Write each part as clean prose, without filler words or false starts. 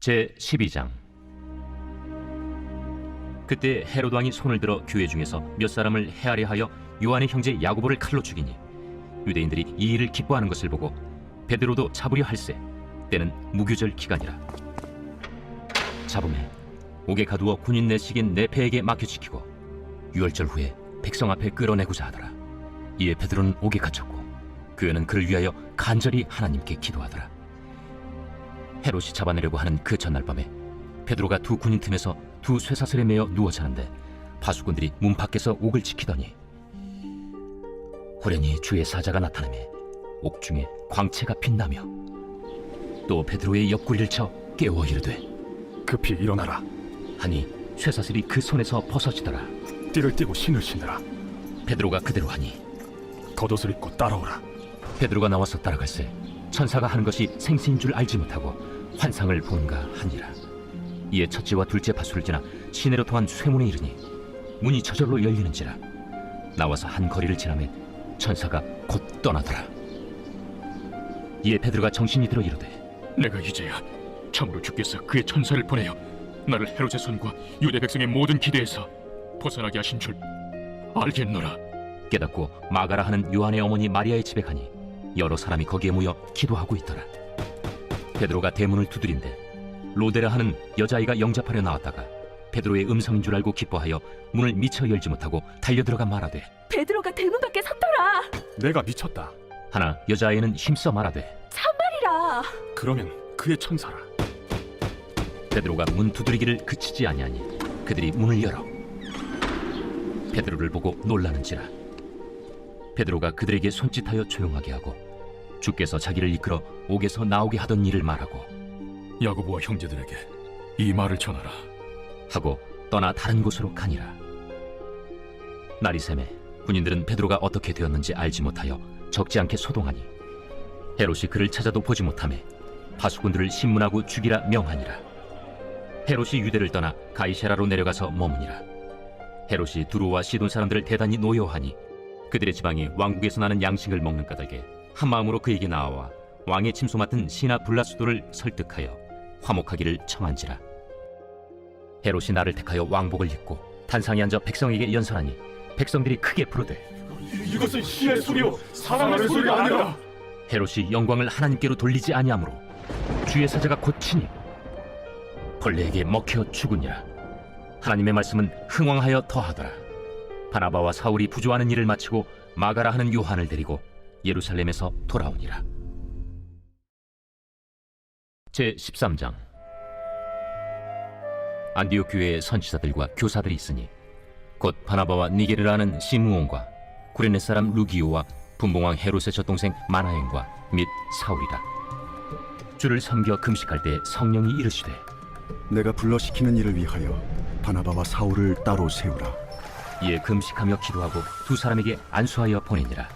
제12장. 그때 헤롯 왕이 손을 들어 교회 중에서 몇 사람을 해하려 하여 요한의 형제 야고보를 칼로 죽이니 유대인들이 이 일을 기뻐하는 것을 보고 베드로도 잡으려 할세. 때는 무교절 기간이라. 잡음에 옥에 가두어 군인 내식인 네페에게 맡겨지키고 유월절 후에 백성 앞에 끌어내고자 하더라. 이에 베드로는 옥에 갇혔고 교회는 그를 위하여 간절히 하나님께 기도하더라. 헤롯이 잡아내려고 하는 그 전날 밤에 베드로가 두 군인 틈에서 두 쇠사슬에 매여 누워 자는데 파수꾼들이 문 밖에서 옥을 지키더니 호련히 주의 사자가 나타나매 옥중에 광채가 빛나며 또 베드로의 옆구리를 쳐 깨워 이르되 급히 일어나라. 하니 쇠사슬이 그 손에서 벗어지더라. 띠를 띠고 신을 신으라. 베드로가 그대로 하니 겉옷을 입고 따라오라. 베드로가 나와서 따라갈새 천사가 하는 것이 생시인 줄 알지 못하고 환상을 보는가 하니라. 이에 첫째와 둘째 파수를 지나 시내로 통한 쇠문에 이르니 문이 저절로 열리는지라. 나와서 한 거리를 지나매 천사가 곧 떠나더라. 이에 베드로가 정신이 들어 이르되 내가 이제야 참으로 주께서 그의 천사를 보내어 나를 헤롯의 손과 유대 백성의 모든 기대에서 벗어나게 하신 줄 알겠노라. 깨닫고 마가라 하는 요한의 어머니 마리아의 집에 가니 여러 사람이 거기에 모여 기도하고 있더라. 베드로가 대문을 두드린데 로데라 하는 여자아이가 영접하려 나왔다가 베드로의 음성인 줄 알고 기뻐하여 문을 미처 열지 못하고 달려들어가 말하되 베드로가 대문 밖에 섰더라. 내가 미쳤다. 하나 여자아이는 힘써 말하되 참말이라. 그러면 그의 천사라. 베드로가 문 두드리기를 그치지 아니하니 그들이 문을 열어 베드로를 보고 놀라는지라. 베드로가 그들에게 손짓하여 조용하게 하고 주께서 자기를 이끌어 옥에서 나오게 하던 일을 말하고 야고보와 형제들에게 이 말을 전하라. 하고 떠나 다른 곳으로 가니라. 날이 새매 군인들은 베드로가 어떻게 되었는지 알지 못하여 적지 않게 소동하니 헤롯이 그를 찾아도 보지 못하매 파수꾼들을 신문하고 죽이라 명하니라. 헤롯이 유대를 떠나 가이사라로 내려가서 머무니라. 헤롯이 두로와 시돈 사람들을 대단히 노여워하니 그들의 지방이 왕국에서 나는 양식을 먹는 까닭에 한 마음으로 그에게 나와 왕의 침소 맡은 시나 블라수도를 설득하여 화목하기를 청한지라. 헤롯이 나를 택하여 왕복을 입고 단상에 앉아 백성에게 연설하니 백성들이 크게 부르되 이것은 신의 소리요 사람의 소리가 아니라. 헤롯이 영광을 하나님께로 돌리지 아니하므로 주의 사자가 곧 치니 벌레에게 먹혀 죽으니라. 하나님의 말씀은 흥왕하여 더하더라. 바나바와 사울이 부조하는 일을 마치고 마가라 하는 요한을 데리고 예루살렘에서 돌아오니라. 제13장. 안디옥 교회에 선지자들과 교사들이 있으니 곧 바나바와 니게르라는 시므온과 구레네 사람 루기오와 분봉왕 헤롯의 젖동생 마나엔과 및 사울이라. 주를 섬겨 금식할 때 성령이 이르시되 내가 불러시키는 일을 위하여 바나바와 사울을 따로 세우라. 이에 금식하며 기도하고 두 사람에게 안수하여 보내니라.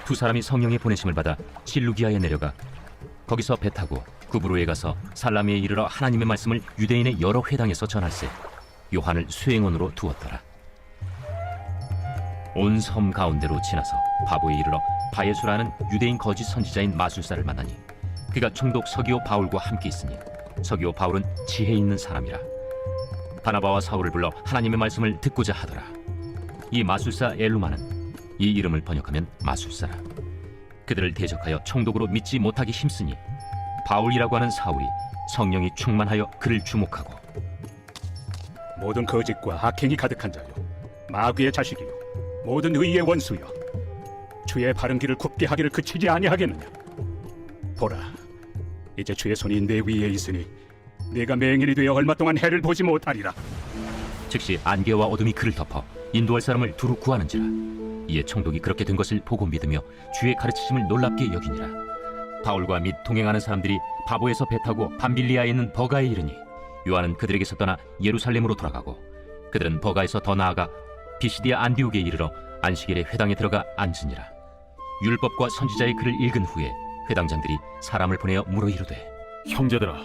두 사람이 성령의 보내심을 받아 실루기아에 내려가 거기서 배 타고 구브로에 가서 살라미에 이르러 하나님의 말씀을 유대인의 여러 회당에서 전할세 요한을 수행원으로 두었더라. 온 섬 가운데로 지나서 바보에 이르러 바예수라는 유대인 거짓 선지자인 마술사를 만나니 그가 총독 서기오 바울과 함께 있으니 서기오 바울은 지혜 있는 사람이라. 바나바와 사울을 불러 하나님의 말씀을 듣고자 하더라. 이 마술사 엘루마는 이 이름을 번역하면 마술사라. 그들을 대적하여 총독으로 믿지 못하기 힘쓰니 바울이라고 하는 사울이 성령이 충만하여 그를 주목하고 모든 거짓과 악행이 가득한 자요 마귀의 자식이요 모든 의의 원수요 주의 바른 길을 굽게 하기를 그치지 아니하겠느냐. 보라, 이제 주의 손이 내 위에 있으니 네가 맹인이 되어 얼마 동안 해를 보지 못하리라. 즉시 안개와 어둠이 그를 덮어 인도할 사람을 두루 구하는지라. 이에 총독이 그렇게 된 것을 보고 믿으며 주의 가르치심을 놀랍게 여기니라. 바울과 및 동행하는 사람들이 바보에서 배 타고 밤빌리아에 있는 버가에 이르니 요한은 그들에게서 떠나 예루살렘으로 돌아가고 그들은 버가에서 더 나아가 비시디아 안디옥에 이르러 안식일에 회당에 들어가 앉으니라. 율법과 선지자의 글을 읽은 후에 회당장들이 사람을 보내어 물어 이르되 형제들아,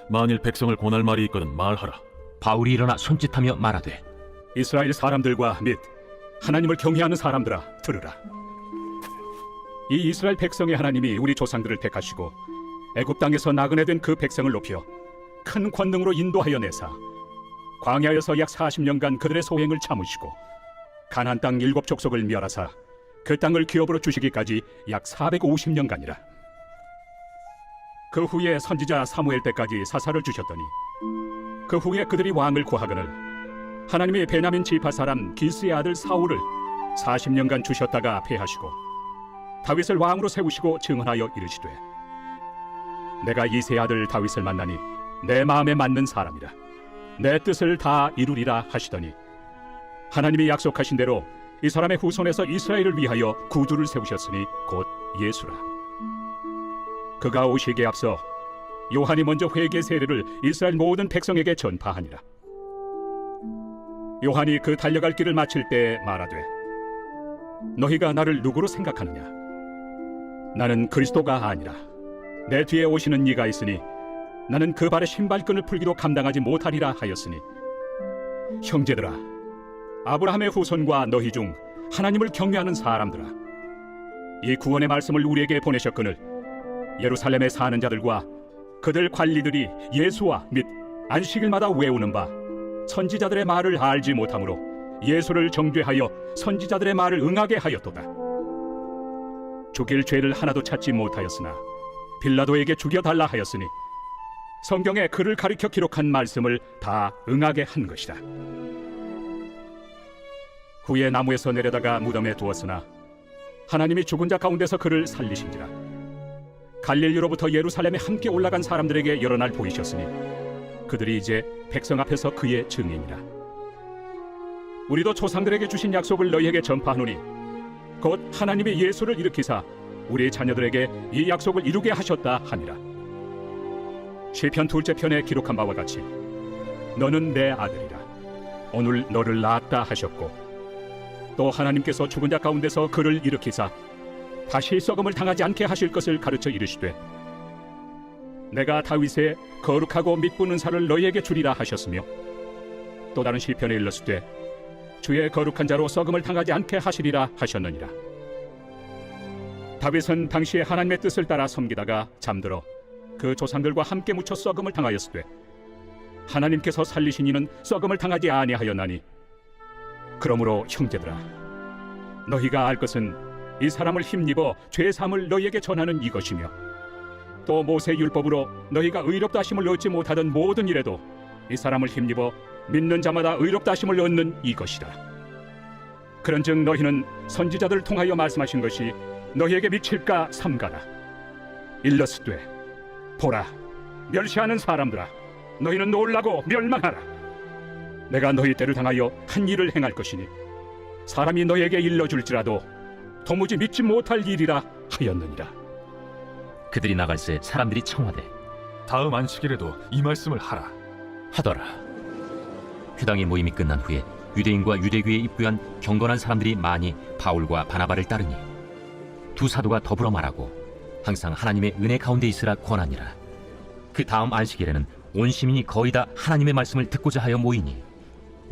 만일 백성을 권할 말이 있거든 말하라. 바울이 일어나 손짓하며 말하되 이스라엘 사람들과 및 하나님을 경외하는 사람들아, 들으라. 이 이스라엘 백성의 하나님이 우리 조상들을 택하시고 애굽 땅에서 나그네 된 그 백성을 높여 큰 권능으로 인도하여 내사 광야에서 약 40년간 그들의 소행을 참으시고 가나안 땅 7족속을 멸하사 그 땅을 기업으로 주시기까지 약 450년간이라. 그 후에 선지자 사무엘 때까지 사사를 주셨더니 그 후에 그들이 왕을 구하거늘 하나님이 베냐민 지파 사람 기스의 아들 사울을 40년간 주셨다가 패하시고 다윗을 왕으로 세우시고 증언하여 이르시되 내가 이새의 아들 다윗을 만나니 내 마음에 맞는 사람이라 내 뜻을 다 이루리라 하시더니 하나님이 약속하신 대로 이 사람의 후손에서 이스라엘을 위하여 구주를 세우셨으니 곧 예수라. 그가 오시기에 앞서 요한이 먼저 회개 세례를 이스라엘 모든 백성에게 전파하니라. 요한이 그 달려갈 길을 마칠 때 말하되 너희가 나를 누구로 생각하느냐? 나는 그리스도가 아니라 내 뒤에 오시는 이가 있으니 나는 그 발의 신발끈을 풀기도 감당하지 못하리라 하였으니 형제들아 아브라함의 후손과 너희 중 하나님을 경외하는 사람들아 이 구원의 말씀을 우리에게 보내셨거늘 예루살렘에 사는 자들과 그들 관리들이 예수와 및 안식일마다 외우는 바 선지자들의 말을 알지 못하므로 예수를 정죄하여 선지자들의 말을 응하게 하였도다. 죽일 죄를 하나도 찾지 못하였으나 빌라도에게 죽여달라 하였으니 성경에 그를 가리켜 기록한 말씀을 다 응하게 한 것이다. 후에 나무에서 내려다가 무덤에 두었으나 하나님이 죽은 자 가운데서 그를 살리신지라. 갈릴리로부터 예루살렘에 함께 올라간 사람들에게 여러 날 보이셨으니 그들이 이제 백성 앞에서 그의 증인이라. 우리도 조상들에게 주신 약속을 너희에게 전파하노니 곧 하나님이 예수를 일으키사 우리 자녀들에게 이 약속을 이루게 하셨다 하니라. 시편 2째 편에 기록한 바와 같이 너는 내 아들이라 오늘 너를 낳았다 하셨고 또 하나님께서 죽은 자 가운데서 그를 일으키사 다시 썩음을 당하지 않게 하실 것을 가르쳐 이르시되 내가 다윗의 거룩하고 믿는 은사를 너희에게 주리라 하셨으며 또 다른 시편에 일렀으되 주의 거룩한 자로 썩음을 당하지 않게 하시리라 하셨느니라. 다윗은 당시에 하나님의 뜻을 따라 섬기다가 잠들어 그 조상들과 함께 묻혀 썩음을 당하였으되 하나님께서 살리신 이는 썩음을 당하지 아니하였나니 그러므로 형제들아 너희가 알 것은 이 사람을 힘입어 죄 사함을 너희에게 전하는 이것이며 또 모세 율법으로 너희가 의롭다 하심을 얻지 못하던 모든 일에도 이 사람을 힘입어 믿는 자마다 의롭다 하심을 얻는 이것이라. 그런즉 너희는 선지자들을 통하여 말씀하신 것이 너희에게 미칠까 삼가라. 일러스되 보라 멸시하는 사람들아 너희는 놀라고 멸망하라. 내가 너희 때를 당하여 한 일을 행할 것이니 사람이 너희에게 일러줄지라도 도무지 믿지 못할 일이라 하였느니라. 그들이 나갈새 사람들이 청하되 다음 안식일에도 이 말씀을 하라 하더라. 회당의 모임이 끝난 후에 유대인과 유대교에 입부한 경건한 사람들이 많이 바울과 바나바를 따르니 두 사도가 더불어 말하고 항상 하나님의 은혜 가운데 있으라 권하니라. 그 다음 안식일에는 온 시민이 거의 다 하나님의 말씀을 듣고자 하여 모이니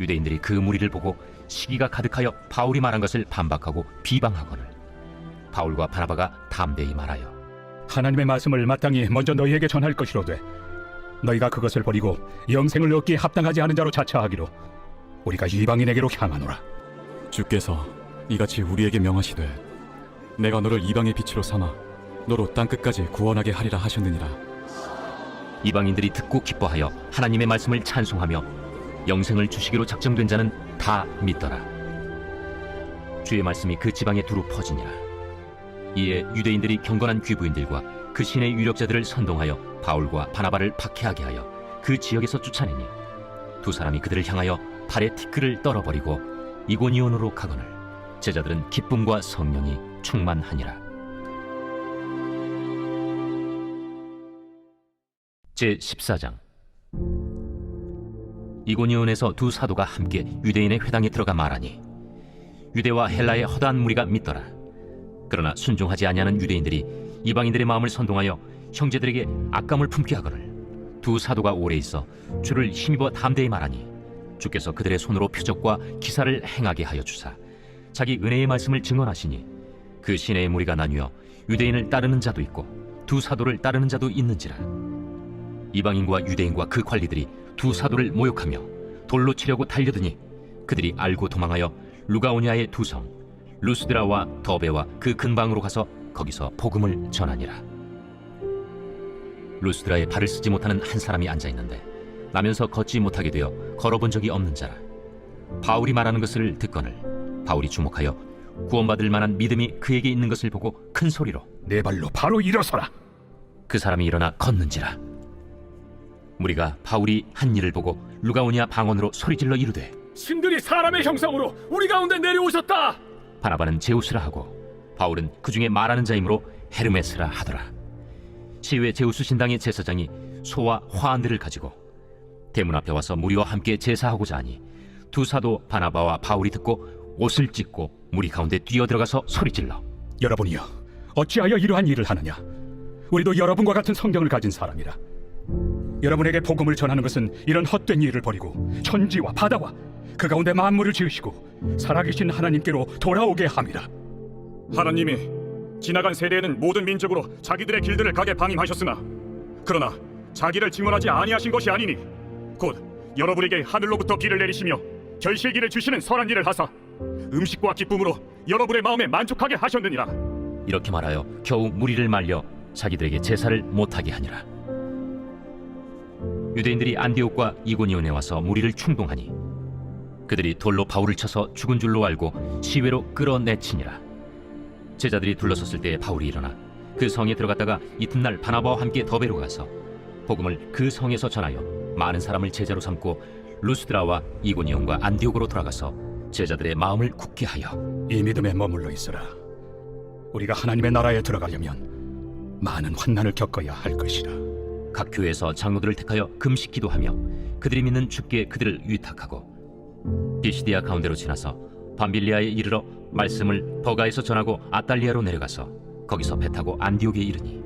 유대인들이 그 무리를 보고 시기가 가득하여 바울이 말한 것을 반박하고 비방하거늘 바울과 바나바가 담대히 말하여 하나님의 말씀을 마땅히 먼저 너희에게 전할 것이로되 너희가 그것을 버리고 영생을 얻기에 합당하지 않은 자로 자처하기로 우리가 이방인에게로 향하노라. 주께서 이같이 우리에게 명하시되 내가 너를 이방의 빛으로 삼아 너로 땅끝까지 구원하게 하리라 하셨느니라. 이방인들이 듣고 기뻐하여 하나님의 말씀을 찬송하며 영생을 주시기로 작정된 자는 다 믿더라. 주의 말씀이 그 지방에 두루 퍼지니라. 이에 유대인들이 경건한 귀부인들과 그 신의 유력자들을 선동하여 바울과 바나바를 박해하게 하여 그 지역에서 쫓아내니 두 사람이 그들을 향하여 발에 티끌을 떨어버리고 이고니온으로 가거늘 제자들은 기쁨과 성령이 충만하니라. 제14장. 이고니온에서 두 사도가 함께 유대인의 회당에 들어가 말하니 유대와 헬라의 허다한 무리가 믿더라. 그러나 순종하지 아니하는 유대인들이 이방인들의 마음을 선동하여 형제들에게 악감을 품게 하거늘 두 사도가 오래 있어 주를 힘입어 담대히 말하니 주께서 그들의 손으로 표적과 기사를 행하게 하여 주사 자기 은혜의 말씀을 증언하시니 그 시내의 무리가 나뉘어 유대인을 따르는 자도 있고 두 사도를 따르는 자도 있는지라. 이방인과 유대인과 그 관리들이 두 사도를 모욕하며 돌로 치려고 달려드니 그들이 알고 도망하여 루가오냐의 두 성 루스드라와 더베와 그 근방으로 가서 거기서 복음을 전하니라. 루스드라에 발을 쓰지 못하는 한 사람이 앉아있는데 나면서 걷지 못하게 되어 걸어본 적이 없는 자라. 바울이 말하는 것을 듣거늘 바울이 주목하여 구원받을 만한 믿음이 그에게 있는 것을 보고 큰 소리로 내 발로 바로 일어서라. 그 사람이 일어나 걷는지라. 무리가 바울이 한 일을 보고 루가오냐 방언으로 소리질러 이르되 신들이 사람의 형상으로 우리 가운데 내려오셨다. 바나바는 제우스라 하고 바울은 그 중에 말하는 자이므로 헤르메스라 하더라. 시외 제우스 신당의 제사장이 소와 화환들을 가지고 대문 앞에 와서 무리와 함께 제사하고자 하니 두 사도 바나바와 바울이 듣고 옷을 찢고 무리 가운데 뛰어들어가서 소리질러 여러분이여, 어찌하여 이러한 일을 하느냐? 우리도 여러분과 같은 성경을 가진 사람이라. 여러분에게 복음을 전하는 것은 이런 헛된 일을 버리고 천지와 바다와 그 가운데 만물을 지으시고 살아계신 하나님께로 돌아오게 함이라. 하나님이 지나간 세대에는 모든 민족으로 자기들의 길들을 가게 방임하셨으나 그러나 자기를 증언하지 아니하신 것이 아니니 곧 여러분에게 하늘로부터 비를 내리시며 결실기를 주시는 선한 일을 하사 음식과 기쁨으로 여러분의 마음에 만족하게 하셨느니라. 이렇게 말하여 겨우 무리를 말려 자기들에게 제사를 못하게 하니라. 유대인들이 안디옥과 이고니온에 와서 무리를 충동하니 그들이 돌로 바울을 쳐서 죽은 줄로 알고 시외로 끌어내치니라. 제자들이 둘러섰을 때 바울이 일어나 그 성에 들어갔다가 이튿날 바나바와 함께 더베로 가서 복음을 그 성에서 전하여 많은 사람을 제자로 삼고 루스드라와 이고니온과 안디옥으로 돌아가서 제자들의 마음을 굳게 하여 이 믿음에 머물러 있으라. 우리가 하나님의 나라에 들어가려면 많은 환난을 겪어야 할 것이라. 각 교회에서 장로들을 택하여 금식 기도하며 그들이 믿는 주께 그들을 위탁하고 비시디아 가운데로 지나서 밤빌리아에 이르러 말씀을 버가에서 전하고 아달리아로 내려가서 거기서 배 타고 안디옥에 이르니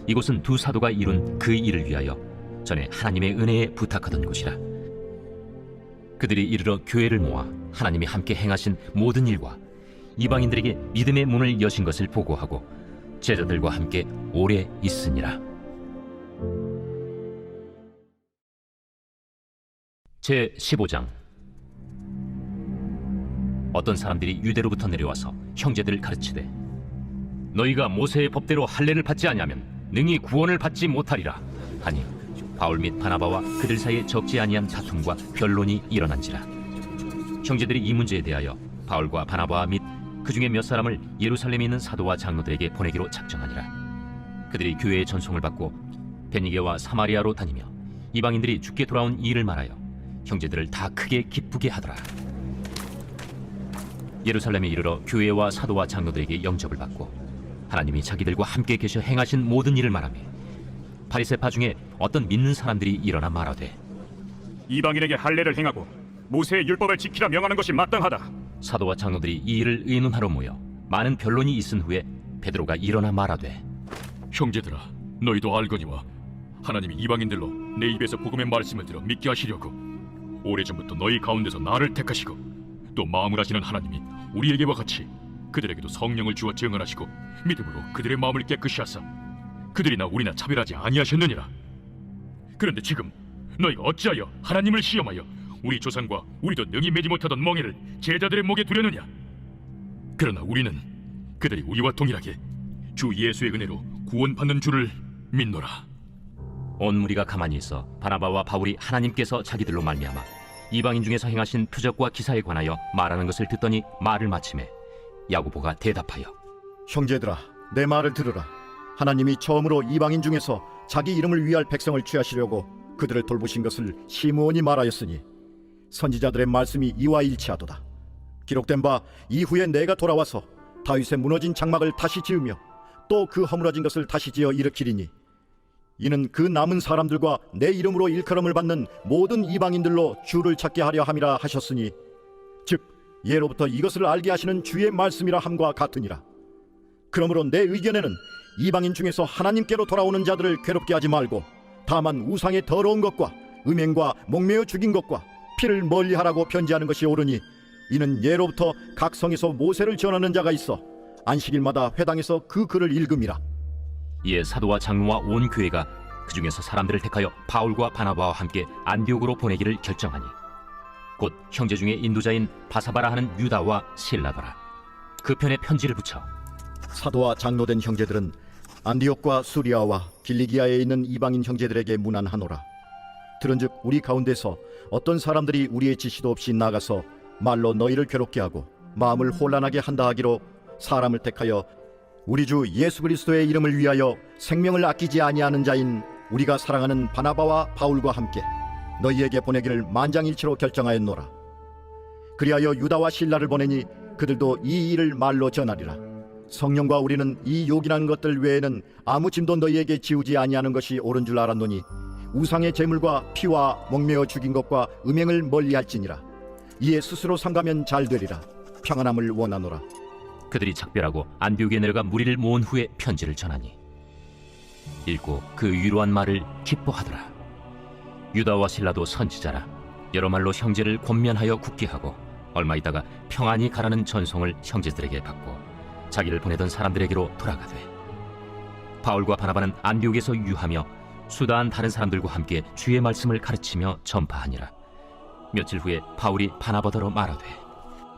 이곳은 두 사도가 이룬 그 일을 위하여 전에 하나님의 은혜에 부탁하던 곳이라. 그들이 이르러 교회를 모아 하나님이 함께 행하신 모든 일과 이방인들에게 믿음의 문을 여신 것을 보고하고 제자들과 함께 오래 있으니라. 제 15장. 어떤 사람들이 유대로부터 내려와서 형제들을 가르치되 너희가 모세의 법대로 할례를 받지 아니하면 능히 구원을 받지 못하리라 하니 바울 및 바나바와 그들 사이에 적지 아니한 다툼과 변론이 일어난지라. 형제들이 이 문제에 대하여 바울과 바나바와 및 그 중에 몇 사람을 예루살렘에 있는 사도와 장로들에게 보내기로 작정하니라. 그들이 교회의 전송을 받고 베니게와 사마리아로 다니며 이방인들이 죽게 돌아온 이 일을 말하여 형제들을 다 크게 기쁘게 하더라. 예루살렘에 이르러 교회와 사도와 장로들에게 영접을 받고 하나님이 자기들과 함께 계셔 행하신 모든 일을 말하며 바리새파 중에 어떤 믿는 사람들이 일어나 말하되 이방인에게 할례를 행하고 모세의 율법을 지키라 명하는 것이 마땅하다. 사도와 장로들이 이 일을 의논하러 모여 많은 변론이 있은 후에 베드로가 일어나 말하되 형제들아, 너희도 알거니와 하나님이 이방인들로 내 입에서 복음의 말씀을 들어 믿게 하시려고 오래전부터 너희 가운데서 나를 택하시고 또 마음을 하시는 하나님이 우리에게와 같이 그들에게도 성령을 주어 증언하시고 믿음으로 그들의 마음을 깨끗이 하사 그들이나 우리나 차별하지 아니하셨느니라. 그런데 지금 너희가 어찌하여 하나님을 시험하여 우리 조상과 우리도 능히 매지 못하던 멍에를 제자들의 목에 두려느냐? 그러나 우리는 그들이 우리와 동일하게 주 예수의 은혜로 구원받는 줄을 믿노라. 온 무리가 가만히 있어 바나바와 바울이 하나님께서 자기들로 말미암아 이방인 중에서 행하신 표적과 기사에 관하여 말하는 것을 듣더니 말을 마치매 야고보가 대답하여 형제들아, 내 말을 들으라. 하나님이 처음으로 이방인 중에서 자기 이름을 위할 백성을 취하시려고 그들을 돌보신 것을 시므온이 말하였으니 선지자들의 말씀이 이와 일치하도다. 기록된 바 이후에 내가 돌아와서 다윗의 무너진 장막을 다시 지으며 또 그 허물어진 것을 다시 지어 일으키리니 이는 그 남은 사람들과 내 이름으로 일컬음을 받는 모든 이방인들로 주를 찾게 하려 함이라 하셨으니 즉 예로부터 이것을 알게 하시는 주의 말씀이라 함과 같으니라. 그러므로 내 의견에는 이방인 중에서 하나님께로 돌아오는 자들을 괴롭게 하지 말고 다만 우상의 더러운 것과 음행과 목매어 죽인 것과 피를 멀리하라고 편지하는 것이 옳으니 이는 예로부터 각 성에서 모세를 전하는 자가 있어 안식일마다 회당에서 그 글을 읽음이라. 이에 사도와 장로와 온 교회가 그 중에서 사람들을 택하여 바울과 바나바와 함께 안디옥으로 보내기를 결정하니 곧 형제 중에 인도자인 바사바라 하는 유다와 실라더라. 그 편에 편지를 붙여 사도와 장로된 형제들은 안디옥과 수리아와 길리기아에 있는 이방인 형제들에게 문안하노라. 들은즉 우리 가운데서 어떤 사람들이 우리의 지시도 없이 나가서 말로 너희를 괴롭게 하고 마음을 혼란하게 한다 하기로 사람을 택하여 우리 주 예수 그리스도의 이름을 위하여 생명을 아끼지 아니하는 자인 우리가 사랑하는 바나바와 바울과 함께 너희에게 보내기를 만장일치로 결정하였노라. 그리하여 유다와 실라를 보내니 그들도 이 일을 말로 전하리라. 성령과 우리는 이 요긴한 것들 외에는 아무 짐도 너희에게 지우지 아니하는 것이 옳은 줄 알았노니 우상의 제물과 피와 목매어 죽인 것과 음행을 멀리할지니라. 이에 스스로 상가면 잘 되리라. 평안함을 원하노라. 그들이 작별하고 안디옥에 내려가 무리를 모은 후에 편지를 전하니 읽고 그 위로한 말을 기뻐하더라. 유다와 실라도 선지자라 여러 말로 형제를 권면하여 굳게 하고 얼마 있다가 평안히 가라는 전송을 형제들에게 받고 자기를 보내던 사람들에게로 돌아가되 바울과 바나바는 안디옥에서 유하며 수다한 다른 사람들과 함께 주의 말씀을 가르치며 전파하니라. 며칠 후에 바울이 바나바더러 말하되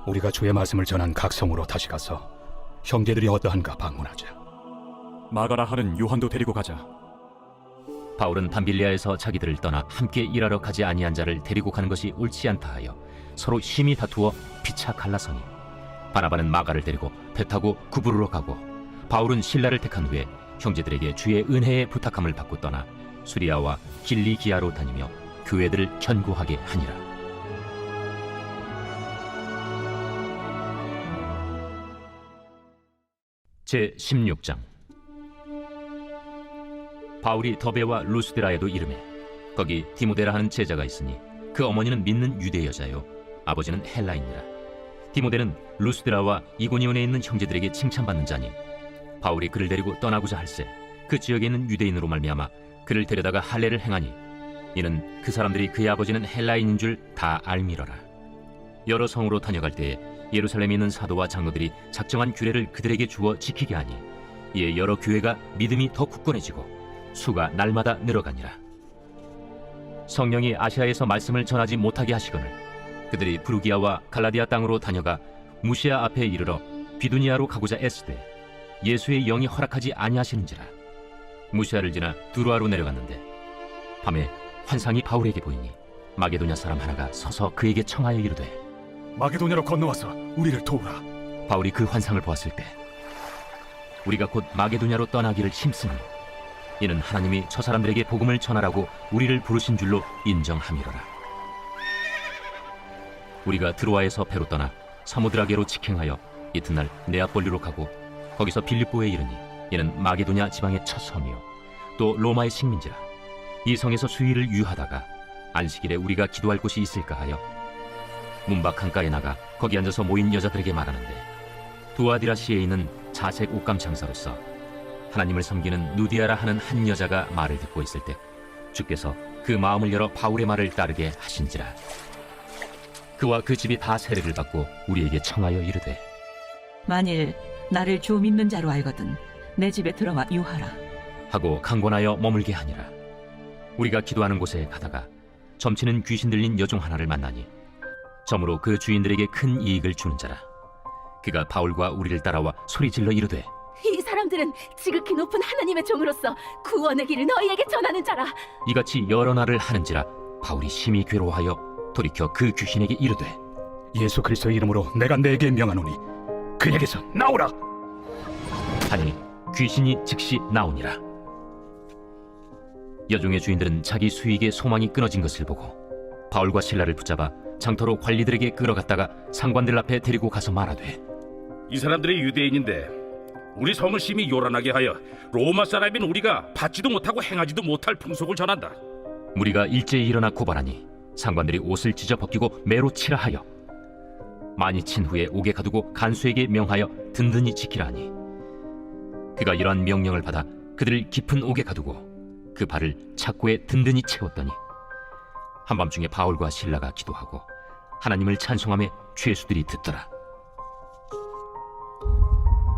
우리가 주의 말씀을 전한 각 성으로 다시 가서 형제들이 어떠한가 방문하자. 마가라 하는 요한도 데리고 가자. 바울은 밤빌리아에서 자기들을 떠나 함께 일하러 가지 아니한 자를 데리고 가는 것이 옳지 않다 하여 서로 심히 다투어 피차 갈라서니 바나바는 마가를 데리고 배 타고 구부르러 가고 바울은 실라를 택한 후에 형제들에게 주의 은혜의 부탁함을 받고 떠나 수리아와 길리기아로 다니며 교회들을 견고하게 하니라. 제 16장. 바울이 더베와 루스드라에도 이르매 거기 디모데라 하는 제자가 있으니 그 어머니는 믿는 유대 여자요 아버지는 헬라인이라. 디모데는 루스드라와 이고니온에 있는 형제들에게 칭찬받는 자니 바울이 그를 데리고 떠나고자 할세 그 지역에 있는 유대인으로 말미암아 그를 데려다가 할례를 행하니 이는 그 사람들이 그의 아버지는 헬라인인 줄 다 알미러라. 여러 성으로 다녀갈 때에 예루살렘에 있는 사도와 장로들이 작정한 규례를 그들에게 주어 지키게 하니 이에 여러 교회가 믿음이 더 굳건해지고 수가 날마다 늘어가니라. 성령이 아시아에서 말씀을 전하지 못하게 하시거늘 그들이 부르기아와 갈라디아 땅으로 다녀가 무시아 앞에 이르러 비두니아로 가고자 애쓰되 예수의 영이 허락하지 아니하시는지라. 무시아를 지나 두루아로 내려갔는데 밤에 환상이 바울에게 보이니 마게도냐 사람 하나가 서서 그에게 청하여 이르되 마게도냐로 건너와서 우리를 도우라. 바울이 그 환상을 보았을 때 우리가 곧 마게도냐로 떠나기를 힘쓰니 이는 하나님이 저 사람들에게 복음을 전하라고 우리를 부르신 줄로 인정함이로라. 우리가 드로아에서 배로 떠나 사무드라게로 직행하여 이튿날 네아폴리로 가고 거기서 빌립보에 이르니 이는 마게도냐 지방의 첫 섬이요 또 로마의 식민지라. 이 성에서 수일을 유하다가 안식일에 우리가 기도할 곳이 있을까 하여 문밖 강가에 나가 거기 앉아서 모인 여자들에게 말하는데 두아디라시에 있는 자색 옷감 장사로서 하나님을 섬기는 누디아라 하는 한 여자가 말을 듣고 있을 때 주께서 그 마음을 열어 바울의 말을 따르게 하신지라. 그와 그 집이 다 세례를 받고 우리에게 청하여 이르되 만일 나를 주 믿는 자로 알거든 내 집에 들어와 유하라 하고 강권하여 머물게 하니라. 우리가 기도하는 곳에 가다가 점치는 귀신 들린 여종 하나를 만나니 점으로 그 주인들에게 큰 이익을 주는 자라. 그가 바울과 우리를 따라와 소리질러 이르되 이 사람들은 지극히 높은 하나님의 종으로서 구원의 길을 너희에게 전하는 자라. 이같이 여러 날을 하는지라 바울이 심히 괴로워하여 돌이켜 그 귀신에게 이르되 예수 그리스도의 이름으로 내가 내게 명하노니 그에게서 나오라. 하니 귀신이 즉시 나오니라. 여종의 주인들은 자기 수익의 소망이 끊어진 것을 보고 바울과 실라를 붙잡아 장터로 관리들에게 끌어갔다가 상관들 앞에 데리고 가서 말하되 이 사람들이 유대인인데 우리 성을 심히 요란하게 하여 로마 사람인 우리가 받지도 못하고 행하지도 못할 풍속을 전한다. 무리가 일제히 일어나 고발하니 상관들이 옷을 찢어 벗기고 매로 치라 하여 많이 친 후에 옥에 가두고 간수에게 명하여 든든히 지키라 하니 그가 이러한 명령을 받아 그들을 깊은 옥에 가두고 그 발을 착고에 든든히 채웠더니 한밤중에 바울과 실라가 기도하고 하나님을 찬송하며 죄수들이 듣더라.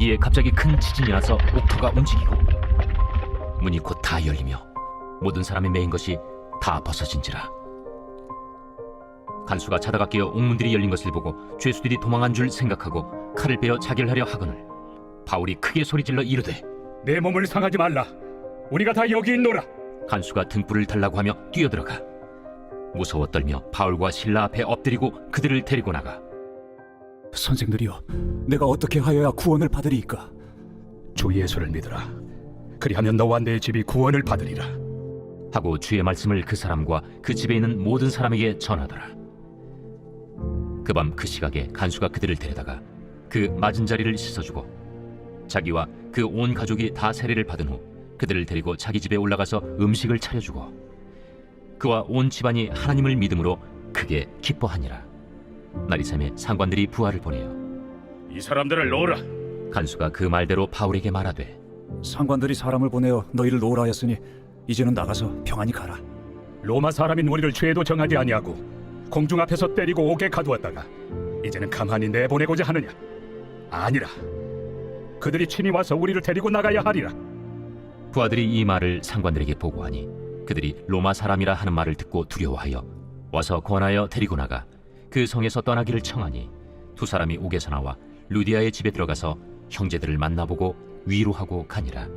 이에 갑자기 큰 지진이 나서 옥토가 움직이고 문이 곧 다 열리며 모든 사람이 메인 것이 다 벗어진지라. 간수가 자다가 깨어 옥문들이 열린 것을 보고 죄수들이 도망한 줄 생각하고 칼을 빼어 자결 하려 하거늘 바울이 크게 소리질러 이르되 내 몸을 상하지 말라. 우리가 다 여기 있노라. 간수가 등불을 달라고 하며 뛰어들어가 무서워 떨며 바울과 신라 앞에 엎드리고 그들을 데리고 나가 선생들이여, 내가 어떻게 하여야 구원을 받으리이까? 주 예수를 믿으라. 그리하면 너와 내 집이 구원을 받으리라. 하고 주의 말씀을 그 사람과 그 집에 있는 모든 사람에게 전하더라. 그 밤 그 시각에 간수가 그들을 데려다가 그 맞은 자리를 씻어주고 자기와 그 온 가족이 다 세례를 받은 후 그들을 데리고 자기 집에 올라가서 음식을 차려주고 그와 온 집안이 하나님을 믿음으로 크게 기뻐하니라. 나리샘에 상관들이 부하를 보내어 이 사람들을 놓으라. 간수가 그 말대로 바울에게 말하되 상관들이 사람을 보내어 너희를 놓으라 하였으니 이제는 나가서 평안히 가라. 로마 사람인 우리를 죄도 정하지 아니하고 공중 앞에서 때리고 옥에 가두었다가 이제는 가만히 내보내고자 하느냐? 아니라. 그들이 친히 와서 우리를 데리고 나가야 하리라. 부하들이 이 말을 상관들에게 보고하니 그들이 로마 사람이라 하는 말을 듣고 두려워하여 와서 권하여 데리고 나가 그 성에서 떠나기를 청하니 두 사람이 옥에서 나와 루디아의 집에 들어가서 형제들을 만나보고 위로하고 가니라.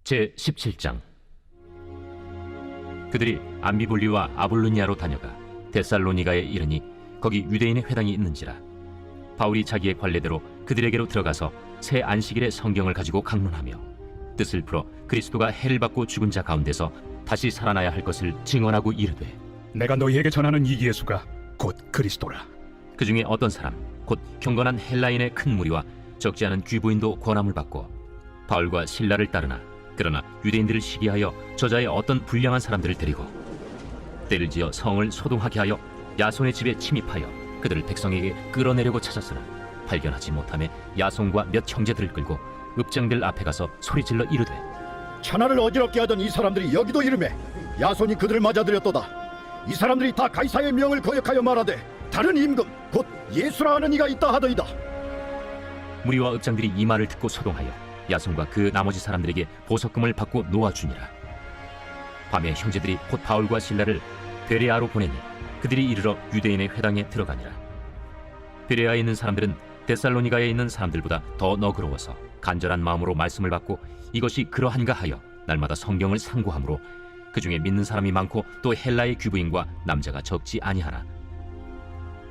제 17장. 그들이 암비볼리와 아볼로니아로 다녀가 데살로니가에 이르니 거기 유대인의 회당이 있는지라. 바울이 자기의 관례대로 그들에게로 들어가서 새 안식일에 성경을 가지고 강론하며 뜻을 풀어 그리스도가 해를 받고 죽은 자 가운데서 다시 살아나야 할 것을 증언하고 이르되 내가 너희에게 전하는 이 예수가 곧 그리스도라. 그 중에 어떤 사람 곧 경건한 헬라인의 큰 무리와 적지 않은 귀부인도 권함을 받고 바울과 신라를 따르나 그러나 유대인들을 시기하여 저자의 어떤 불량한 사람들을 데리고 때를 지어 성을 소동하게 하여 야손의 집에 침입하여 그들을 백성에게 끌어내려고 찾았으나 발견하지 못하며 야손과 몇 형제들을 끌고 읍장들 앞에 가서 소리질러 이르되 천하를 어지럽게 하던 이 사람들이 여기도 이르매 야손이 그들을 맞아들였도다. 이 사람들이 다 가이사의 명을 거역하여 말하되 다른 임금 곧 예수라 하는 이가 있다 하더이다. 무리와 읍장들이 이 말을 듣고 소동하여 야손과 그 나머지 사람들에게 보석금을 받고 놓아주니라. 밤에 형제들이 곧 바울과 신라를 베레아로 보내니 그들이 이르러 유대인의 회당에 들어가니라. 베레아에 있는 사람들은 데살로니가에 있는 사람들보다 더 너그러워서 간절한 마음으로 말씀을 받고 이것이 그러한가 하여 날마다 성경을 상고하므로 그 중에 믿는 사람이 많고 또 헬라의 귀부인과 남자가 적지 아니하나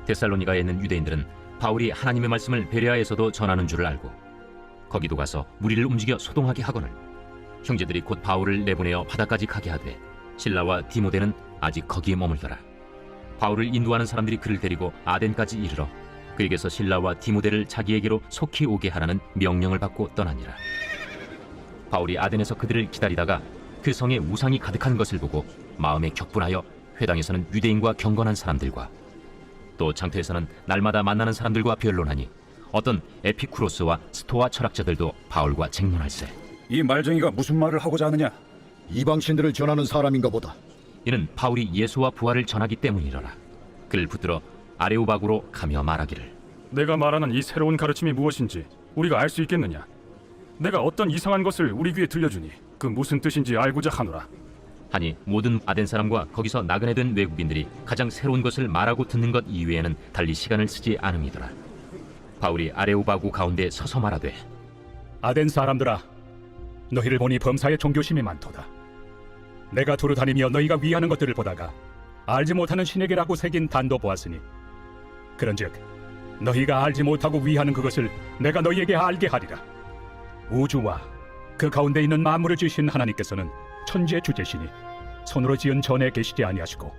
데살로니가에 있는 유대인들은 바울이 하나님의 말씀을 베레아에서도 전하는 줄을 알고 거기도 가서 무리를 움직여 소동하게 하거늘 형제들이 곧 바울을 내보내어 바다까지 가게 하되 실라와 디모데는 아직 거기에 머물더라. 바울을 인도하는 사람들이 그를 데리고 아덴까지 이르러 그에게서 실라와 디모데를 자기에게로 속히 오게 하라는 명령을 받고 떠나니라. 바울이 아덴에서 그들을 기다리다가 그 성에 우상이 가득한 것을 보고 마음에 격분하여 회당에서는 유대인과 경건한 사람들과 또 장터에서는 날마다 만나는 사람들과 변론하니 어떤 에피쿠로스와 스토아 철학자들도 바울과 쟁론할세. 이 말쟁이가 무슨 말을 하고자 하느냐? 이방신들을 전하는 사람인가 보다. 이는 바울이 예수와 부활을 전하기 때문이로라. 그를 붙들어 아레오바구로 가며 말하기를 내가 말하는 이 새로운 가르침이 무엇인지 우리가 알 수 있겠느냐? 내가 어떤 이상한 것을 우리 귀에 들려주니 그 무슨 뜻인지 알고자 하노라. 하니 모든 아덴 사람과 거기서 나그네 된 외국인들이 가장 새로운 것을 말하고 듣는 것 이외에는 달리 시간을 쓰지 않음이더라. 바울이 아레오바구 가운데 서서 말하되 아덴 사람들아, 너희를 보니 범사에 종교심이 많도다. 내가 두루 다니며 너희가 위하는 것들을 보다가 알지 못하는 신에게라고 새긴 단도 보았으니 그런즉 너희가 알지 못하고 위하는 그것을 내가 너희에게 알게 하리라. 우주와 그 가운데 있는 만물을 지으신 하나님께서는 천지의 주제시니 손으로 지은 전에 계시지 아니하시고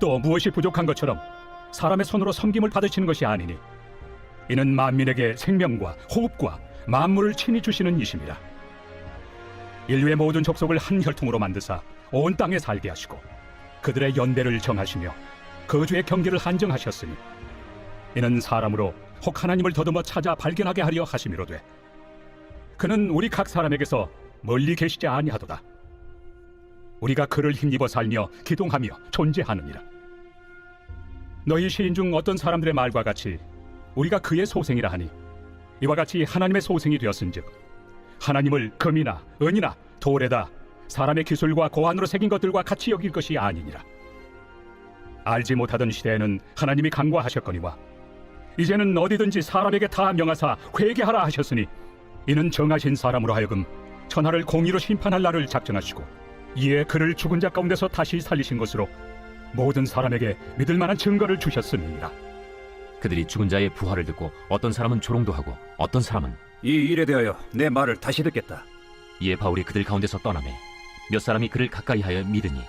또 무엇이 부족한 것처럼 사람의 손으로 섬김을 받으시는 것이 아니니 이는 만민에게 생명과 호흡과 만물을 친히 주시는 이심이라. 인류의 모든 족속을 한 혈통으로 만드사 온 땅에 살게 하시고 그들의 연대를 정하시며 거주의 경계를 한정하셨으니 이는 사람으로 혹 하나님을 더듬어 찾아 발견하게 하려 하심이로되 그는 우리 각 사람에게서 멀리 계시지 아니하도다. 우리가 그를 힘입어 살며 기동하며 존재하느니라. 너희 시인 중 어떤 사람들의 말과 같이 우리가 그의 소생이라 하니 이와 같이 하나님의 소생이 되었은즉 하나님을 금이나 은이나 돌에다 사람의 기술과 고안으로 새긴 것들과 같이 여길 것이 아니니라. 알지 못하던 시대에는 하나님이 간과하셨거니와 이제는 어디든지 사람에게 다 명하사 회개하라 하셨으니 이는 정하신 사람으로 하여금 천하를 공의로 심판할 날을 작정하시고 이에 그를 죽은 자 가운데서 다시 살리신 것으로 모든 사람에게 믿을 만한 증거를 주셨음이니라. 그들이 죽은 자의 부활을 듣고 어떤 사람은 조롱도 하고 어떤 사람은 이 일에 대하여 내 말을 다시 듣겠다. 이에 바울이 그들 가운데서 떠나매 몇 사람이 그를 가까이하여 믿으니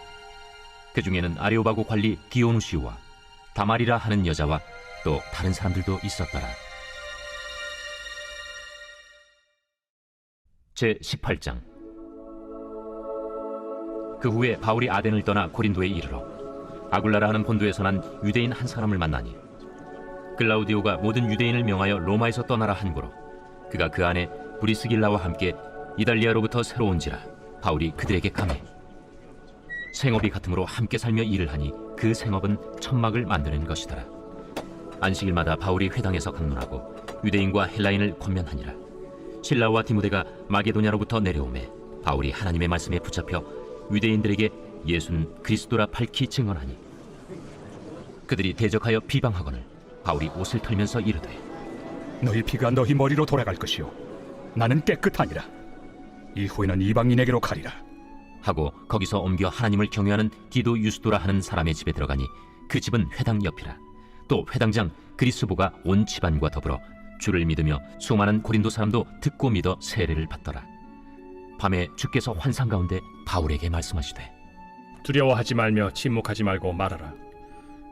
그 중에는 아레오바고 관리 디오누시오와 다말이라 하는 여자와 또 다른 사람들도 있었더라. 제 18장. 그 후에 바울이 아덴을 떠나 고린도에 이르러 아굴라라 하는 본도에서 난 유대인 한 사람을 만나니 글라우디오가 모든 유대인을 명하여 로마에서 떠나라 한고로 그가 그 안에 브리스길라와 함께 이달리아로부터 새로 온지라 바울이 그들에게 감해 생업이 같으므로 함께 살며 일을 하니 그 생업은 천막을 만드는 것이더라. 안식일마다 바울이 회당에서 강론하고 유대인과 헬라인을 권면하니라. 실라와 디모데가 마게도냐로부터 내려오매 바울이 하나님의 말씀에 붙잡혀 유대인들에게 예수는 그리스도라 밝히 증언하니 그들이 대적하여 비방하거늘 바울이 옷을 털면서 이르되 너희 피가 너희 머리로 돌아갈 것이요 나는 깨끗하니라. 이후에는 이방인에게로 가리라 하고 거기서 옮겨 하나님을 경외하는 디도 유스도라 하는 사람의 집에 들어가니 그 집은 회당 옆이라. 또 회당장 그리스보가 온 집안과 더불어 주를 믿으며 수많은 고린도 사람도 듣고 믿어 세례를 받더라. 밤에 주께서 환상 가운데 바울에게 말씀하시되 두려워하지 말며 침묵하지 말고 말하라.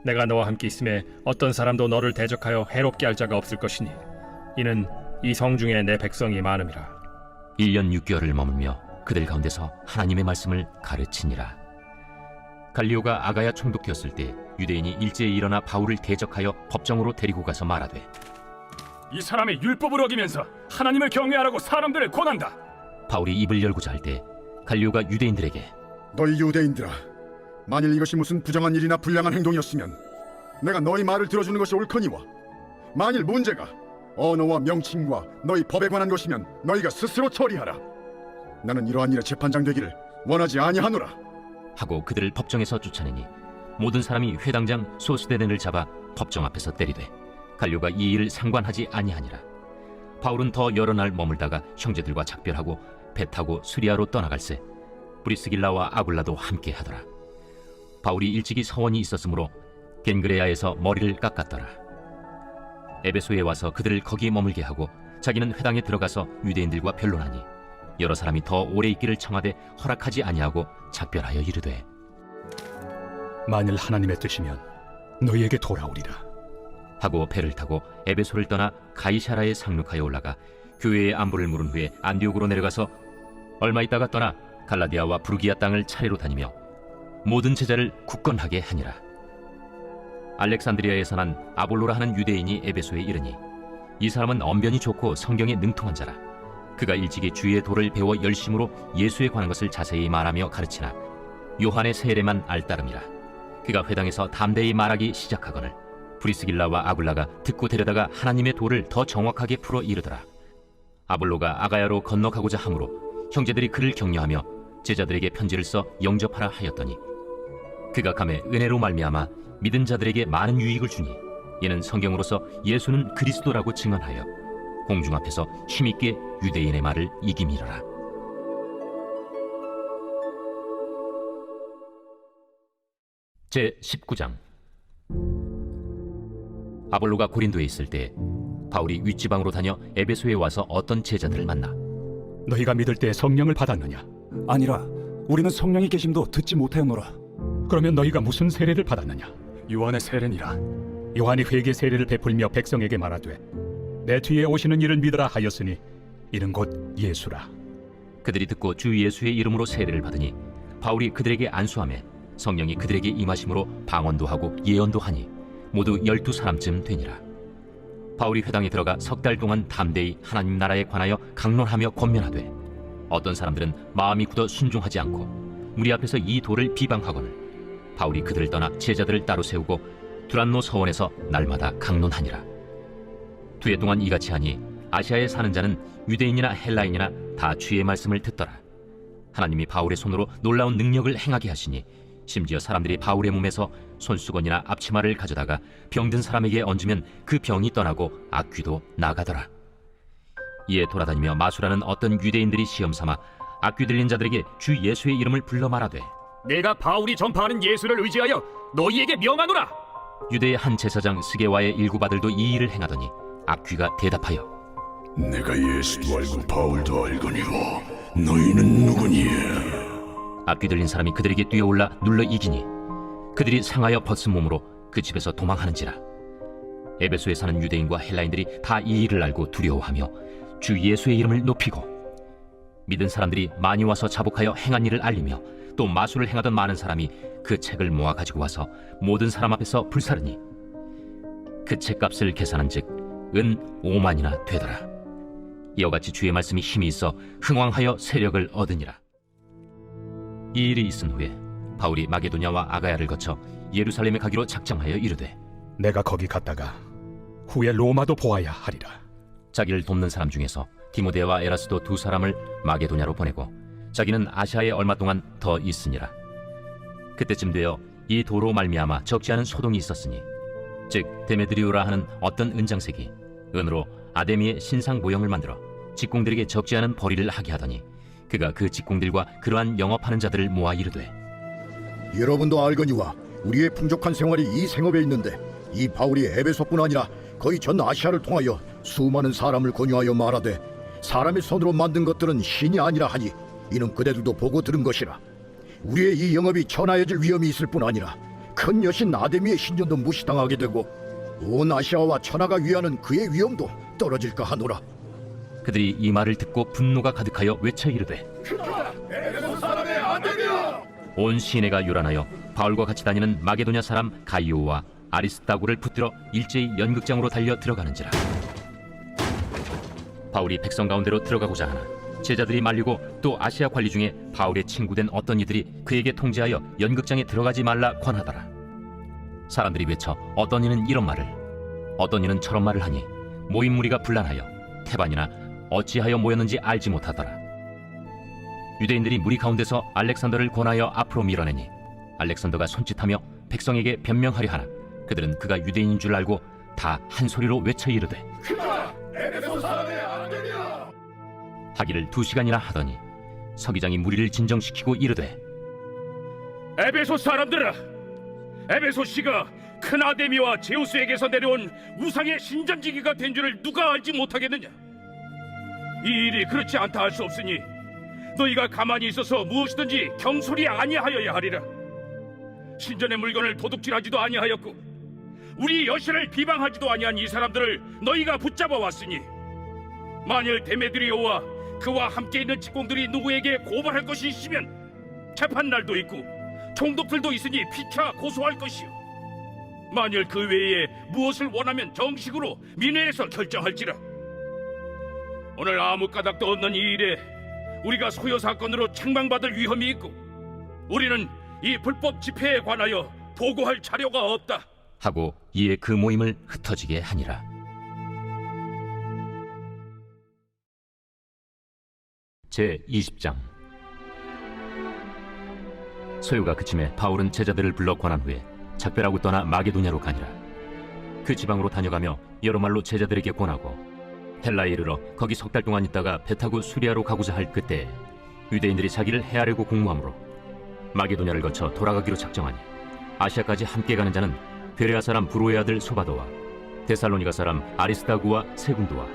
내가 너와 함께 있음에 어떤 사람도 너를 대적하여 해롭게 할 자가 없을 것이니 이는 이 성 중에 내 백성이 많음이라. 1년 6개월을 머물며 그들 가운데서 하나님의 말씀을 가르치니라. 갈리오가 아가야 총독되었을 때 유대인이 일제히 일어나 바울을 대적하여 법정으로 데리고 가서 말하되 이 사람의 율법을 어기면서 하나님을 경외하라고 사람들을 권한다. 바울이 입을 열고자 할 때 갈리오가 유대인들에게 너희 유대인들아, 만일 이것이 무슨 부정한 일이나 불량한 행동이었으면 내가 너희 말을 들어주는 것이 옳거니와 만일 문제가 언어와 명칭과 너희 법에 관한 것이면 너희가 스스로 처리하라. 나는 이러한 일에 재판장 되기를 원하지 아니하노라. 하고 그들을 법정에서 쫓아내니 모든 사람이 회당장 소스데넨을 잡아 법정 앞에서 때리되 갈료가 이 일을 상관하지 아니하니라. 바울은 더 여러 날 머물다가 형제들과 작별하고 배 타고 수리아로 떠나갈새 브리스길라와 아굴라도 함께 하더라. 바울이 일찍이 서원이 있었으므로 겐그레아에서 머리를 깎았더라. 에베소에 와서 그들을 거기 머물게 하고 자기는 회당에 들어가서 유대인들과 변론하니 여러 사람이 더 오래 있기를 청하되 허락하지 아니하고 작별하여 이르되 만일 하나님의 뜻이면 너희에게 돌아오리라 하고 배를 타고 에베소를 떠나 가이사라에 상륙하여 올라가 교회의 안부를 물은 후에 안디옥으로 내려가서 얼마 있다가 떠나 갈라디아와 부르기아 땅을 차례로 다니며 모든 제자를 굳건하게 하니라. 알렉산드리아에서 난 아볼로라 하는 유대인이 에베소에 이르니 이 사람은 언변이 좋고 성경에 능통한 자라. 그가 일찍이 주의 도를 배워 열심으로 예수에 관한 것을 자세히 말하며 가르치나 요한의 세례만 알따름이라. 그가 회당에서 담대히 말하기 시작하거늘 브리스길라와 아굴라가 듣고 데려다가 하나님의 도를 더 정확하게 풀어 이르더라. 아볼로가 아가야로 건너가고자 하므로 형제들이 그를 격려하며 제자들에게 편지를 써 영접하라 하였더니 그가 감에 은혜로 말미암아 믿은 자들에게 많은 유익을 주니 이는 성경으로서 예수는 그리스도라고 증언하여 공중 앞에서 힘있게 유대인의 말을 이김이러라. 제 19장. 아볼로가 고린도에 있을 때 바울이 윗지방으로 다녀 에베소에 와서 어떤 제자들을 만나 너희가 믿을 때 성령을 받았느냐? 아니라 우리는 성령이 계심도 듣지 못하였노라. 그러면 너희가 무슨 세례를 받았느냐? 요한의 세례니라. 요한이 회개 세례를 베풀며 백성에게 말하되 내 뒤에 오시는 이를 믿으라 하였으니 이는 곧 예수라. 그들이 듣고 주 예수의 이름으로 세례를 받으니 바울이 그들에게 안수하매 성령이 그들에게 임하심으로 방언도 하고 예언도 하니 모두 12사람쯤 되니라. 바울이 회당에 들어가 석 달 동안 담대히 하나님 나라에 관하여 강론하며 권면하되 어떤 사람들은 마음이 굳어 순종하지 않고 무리 앞에서 이 도를 비방하거늘 바울이 그들을 떠나 제자들을 따로 세우고 두란노 서원에서 날마다 강론하니라. 2해 동안 이같이 하니 아시아에 사는 자는 유대인이나 헬라인이나 다 주의 말씀을 듣더라. 하나님이 바울의 손으로 놀라운 능력을 행하게 하시니 심지어 사람들이 바울의 몸에서 손수건이나 앞치마를 가져다가 병든 사람에게 얹으면 그 병이 떠나고 악귀도 나가더라. 이에 돌아다니며 마술하는 어떤 유대인들이 시험삼아 악귀 들린 자들에게 주 예수의 이름을 불러 말하되 내가 바울이 전파하는 예수를 의지하여 너희에게 명하노라. 유대의 한 제사장 스게와의 일곱 아들도 이 일을 행하더니 악귀가 대답하여 내가 예수도 알고 바울도 알거니와 너희는 누구니에? 악귀 들린 사람이 그들에게 뛰어올라 눌러 이기니 그들이 상하여 벗은 몸으로 그 집에서 도망하는지라. 에베소에 사는 유대인과 헬라인들이 다 이 일을 알고 두려워하며 주 예수의 이름을 높이고 믿은 사람들이 많이 와서 자복하여 행한 일을 알리며 또 마술을 행하던 많은 사람이 그 책을 모아 가지고 와서 모든 사람 앞에서 불사르니 그 책값을 계산한즉 은 5만이나 되더라. 이와 같이 주의 말씀이 힘이 있어 흥왕하여 세력을 얻으니라. 이 일이 있은 후에 바울이 마게도냐와 아가야를 거쳐 예루살렘에 가기로 작정하여 이르되 내가 거기 갔다가 후에 로마도 보아야 하리라. 자기를 돕는 사람 중에서 디모데와 에라스도 두 사람을 마게도냐로 보내고 자기는 아시아에 얼마 동안 더 있으니라. 그때쯤 되어 이 도로 말미암아 적지 않은 소동이 있었으니 즉 데메드리오라 하는 어떤 은장색이 은으로 아데미의 신상 모형을 만들어 직공들에게 적지 않은 벌이를 하게 하더니 그가 그 직공들과 그러한 영업하는 자들을 모아 이르되 여러분도 알거니와 우리의 풍족한 생활이 이 생업에 있는데 이 바울이 에베소뿐 아니라 거의 전 아시아를 통하여 수많은 사람을 권유하여 말하되 사람의 손으로 만든 것들은 신이 아니라 하니 이는 그대들도 보고 들은 것이라. 우리의 이 영업이 천하해질 위험이 있을 뿐 아니라 큰 여신 아데미의 신전도 무시당하게 되고 온 아시아와 천하가 위하는 그의 위엄도 떨어질까 하노라. 그들이 이 말을 듣고 분노가 가득하여 외쳐 이르되 온 시내가 요란하여 바울과 같이 다니는 마게도냐 사람 가이오와 아리스다고를 붙들어 일제히 연극장으로 달려 들어가는지라. 바울이 백성 가운데로 들어가고자 하나 제자들이 말리고 또 아시아 관리 중에 바울의 친구된 어떤 이들이 그에게 통제하여 연극장에 들어가지 말라 권하더라. 사람들이 외쳐 어떤 이는 이런 말을 어떤 이는 저런 말을 하니 모인 무리가 분란하여 태반이나 어찌하여 모였는지 알지 못하더라. 유대인들이 무리 가운데서 알렉산더를 권하여 앞으로 밀어내니 알렉산더가 손짓하며 백성에게 변명하려 하나 그들은 그가 유대인인 줄 알고 다 한 소리로 외쳐 이르되 하기를 2시간이나 하더니 서기장이 무리를 진정시키고 이르되 에베소 사람들아, 에베소시가 큰 아데미와 제우스에게서 내려온 우상의 신전지기가 된 줄을 누가 알지 못하겠느냐? 이 일이 그렇지 않다 할 수 없으니 너희가 가만히 있어서 무엇이든지 경솔이 아니하여야 하리라. 신전의 물건을 도둑질하지도 아니하였고 우리 여신을 비방하지도 아니한 이 사람들을 너희가 붙잡아 왔으니 만일 데메드리오와 그와 함께 있는 직공들이 누구에게 고발할 것이 있으면 재판날도 있고 총독들도 있으니 피차 고소할 것이요 만일 그 외에 무엇을 원하면 정식으로 민회에서 결정할지라. 오늘 아무 까닭도 없는 이 일에 우리가 소요 사건으로 책망받을 위험이 있고 우리는 이 불법 집회에 관하여 보고할 자료가 없다 하고 이에 그 모임을 흩어지게 하니라. 제20장. 소요가 그침에 바울은 제자들을 불러 권한 후에 작별하고 떠나 마게도냐로 가니라. 그 지방으로 다녀가며 여러 말로 제자들에게 권하고 헬라에 이르러 거기 3달 동안 있다가 배 타고 수리아로 가고자 할 그때 유대인들이 자기를 해하려고 공모하므로 마게도냐를 거쳐 돌아가기로 작정하니 아시아까지 함께 가는 자는 베레아 사람 브로의 아들 소바도와 데살로니가 사람 아리스다구와 세군도와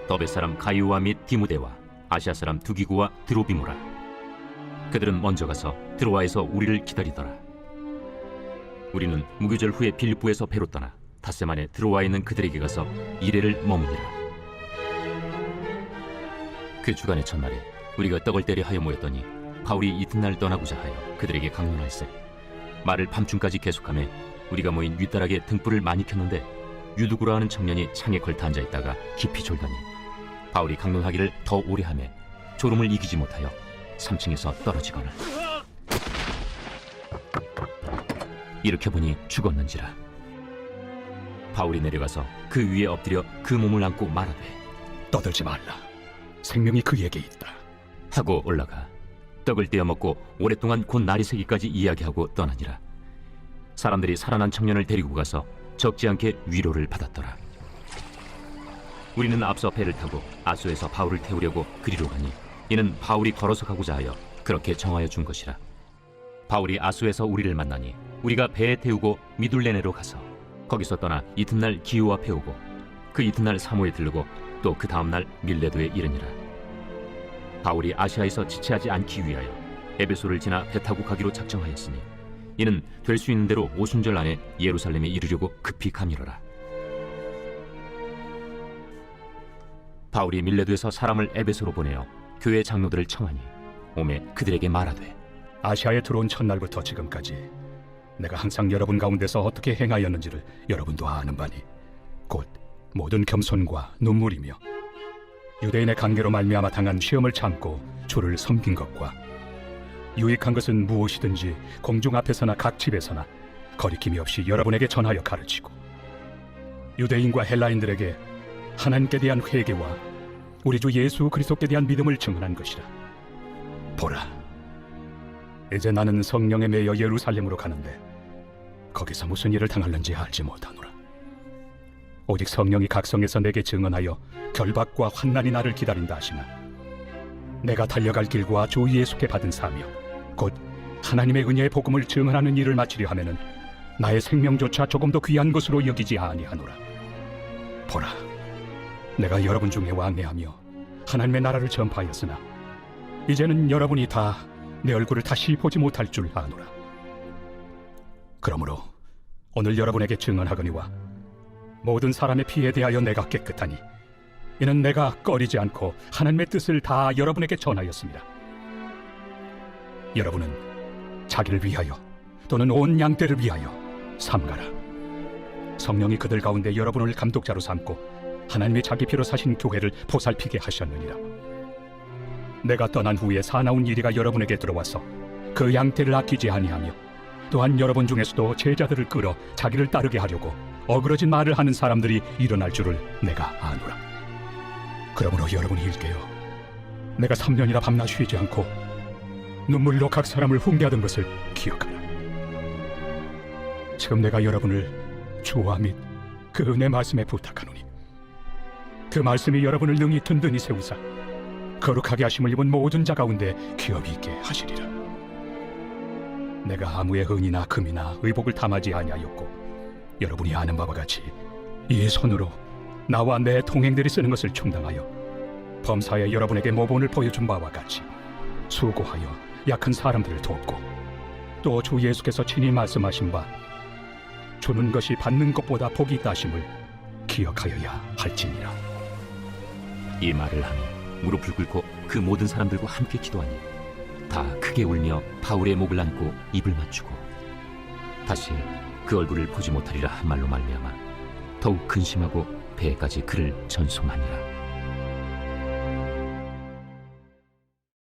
더베 사람 가이오와 및 디무데와 아시아 사람 두기고와 드로비모라. 그들은 먼저 가서 드로아에서 우리를 기다리더라. 우리는 무교절 후에 빌립보에서 배로 떠나 닷새 만에 드로아에 있는 그들에게 가서 이레를 머무니라. 그 주간의 첫날에 우리가 떡을 때려 하여 모였더니 바울이 이튿날 떠나고자 하여 그들에게 강론할세 말을 밤중까지 계속하며 우리가 모인 윗다락에 등불을 많이 켰는데 유두구라 하는 청년이 창에 걸터 앉아있다가 깊이 졸더니 바울이 강론하기를 더 오래 하며 졸음을 이기지 못하여 3층에서 떨어지거나 일으켜보니 죽었는지라. 바울이 내려가서 그 위에 엎드려 그 몸을 안고 말하되 떠들지 말라. 생명이 그에게 있다. 하고 올라가 떡을 떼어 먹고 오랫동안 곧 날이 새기까지 이야기하고 떠나니라. 사람들이 살아난 청년을 데리고 가서 적지 않게 위로를 받았더라. 우리는 앞서 배를 타고 아소에서 바울을 태우려고 그리로 가니 이는 바울이 걸어서 가고자 하여 그렇게 정하여 준 것이라. 바울이 아소에서 우리를 만나니 우리가 배에 태우고 미둘레네로 가서 거기서 떠나 이튿날 기오 앞에 오고 그 이튿날 사모에 들르고 또 그 다음날 밀레도에 이르니라. 바울이 아시아에서 지체하지 않기 위하여 에베소를 지나 배 타고 가기로 작정하였으니 이는 될 수 있는 대로 오순절 안에 예루살렘에 이르려고 급히 가미러라. 바울이 밀레도에서 사람을 에베소로 보내어 교회 장로들을 청하니 오매 그들에게 말하되 아시아에 들어온 첫날부터 지금까지 내가 항상 여러분 가운데서 어떻게 행하였는지를 여러분도 아는 바니 곧 모든 겸손과 눈물이며 유대인의 관계로 말미암아 당한 시험을 참고 주를 섬긴 것과 유익한 것은 무엇이든지 공중 앞에서나 각 집에서나 거리낌이 없이 여러분에게 전하여 가르치고 유대인과 헬라인들에게 하나님께 대한 회개와 우리 주 예수 그리스도께 대한 믿음을 증언한 것이라. 보라, 이제 나는 성령에 매여 예루살렘으로 가는데 거기서 무슨 일을 당할는지 알지 못하노라. 오직 성령이 각성에서 내게 증언하여 결박과 환난이 나를 기다린다 하시나 내가 달려갈 길과 주 예수께 받은 사명 곧 하나님의 은혜의 복음을 증언하는 일을 마치려 하면은 나의 생명조차 조금도 귀한 것으로 여기지 아니하노라. 보라, 내가 여러분 중에 왕래하며 하나님의 나라를 전파하였으나 이제는 여러분이 다 내 얼굴을 다시 보지 못할 줄 아노라. 그러므로 오늘 여러분에게 증언하거니와 모든 사람의 피에 대하여 내가 깨끗하니 이는 내가 꺼리지 않고 하나님의 뜻을 다 여러분에게 전하였습니다. 여러분은 자기를 위하여 또는 온 양떼를 위하여 삼가라. 성령이 그들 가운데 여러분을 감독자로 삼고 하나님의 자기 피로 사신 교회를 보살피게 하셨느니라. 내가 떠난 후에 사나운 이리가 여러분에게 들어와서 그 양떼를 아끼지 아니하며 또한 여러분 중에서도 제자들을 끌어 자기를 따르게 하려고 어그러진 말을 하는 사람들이 일어날 줄을 내가 아노라. 그러므로 여러분이 일깨어 내가 3년이나 밤낮 쉬지 않고 눈물로 각 사람을 훈계하던 것을 기억하라. 지금 내가 여러분을 주와 및 그 은혜 말씀에 부탁하노니 그 말씀이 여러분을 능히 든든히 세우사 거룩하게 하심을 입은 모든 자 가운데 기업이 있게 하시리라. 내가 아무의 은이나 금이나 의복을 탐하지 아니하였고 여러분이 아는 바와 같이 이 손으로 나와 내 동행들이 쓰는 것을 충당하여 범사에 여러분에게 모본을 보여준 바와 같이 수고하여 약한 사람들을 돕고 또 주 예수께서 친히 말씀하신 바 주는 것이 받는 것보다 복이 있다 하심을 기억하여야 할지니라. 이 말을 하며 무릎을 꿇고 그 모든 사람들과 함께 기도하니 다 크게 울며 바울의 목을 안고 입을 맞추고 다시 그 얼굴을 보지 못하리라 한 말로 말미암아 더욱 근심하고 배에까지 그를 전송하니라.